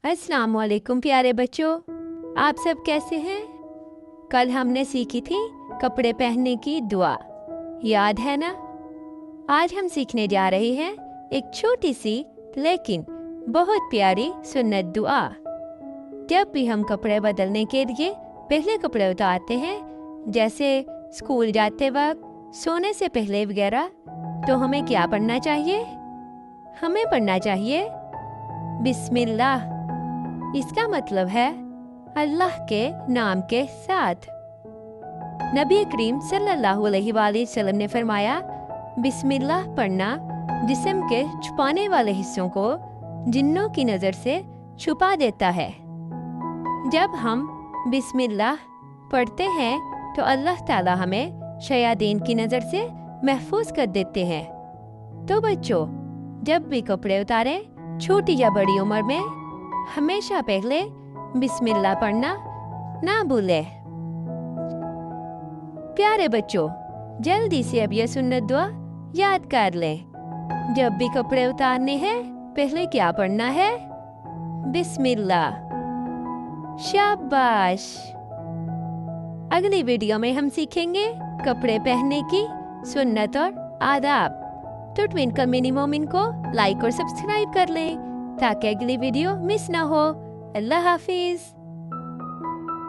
अस्सलाम वालेकुम प्यारे बच्चों, आप सब कैसे हैं? कल हमने सीखी थी कपड़े पहनने की दुआ, याद है ना? आज हम सीखने जा रहे हैं एक छोटी सी लेकिन बहुत प्यारी सुन्नत दुआ। जब भी हम कपड़े बदलने के लिए पहले कपड़े उतारते हैं, जैसे स्कूल जाते वक्त, सोने से पहले वगैरह, तो हमें क्या पढ़ना चाहिए? हमें पढ़ना चाहिए बिस्मिल्लाह। इसका मतलब है अल्लाह के नाम के साथ। नबी करीम सल्लल्लाहु अलैहि वसल्लम ने फरमाया, बिस्मिल्लाह पढ़ना जिस्म के छुपाने वाले हिस्सों को जिन्नों की नज़र से छुपा देता है। जब हम बिस्मिल्लाह पढ़ते हैं तो अल्लाह ताला हमें शयातीन की नज़र से महफूज कर देते हैं। तो बच्चों, जब भी कपड़े उतारें, छोटी या बड़ी उम्र में, हमेशा पहले बिस्मिल्लाह पढ़ना ना भूलें। प्यारे बच्चों, जल्दी से अब यह सुन्नत दुआ याद कर लें। जब भी कपड़े उतारने हैं, पहले क्या पढ़ना है? बिस्मिल्लाह। शाबाश। अगली वीडियो में हम सीखेंगे कपड़े पहनने की सुन्नत और आदाब। तो ट्विंकल मिनी मोमिन को लाइक और सब्सक्राइब कर लें ताकि अगली वीडियो मिस ना हो। अल्लाह हाफिज।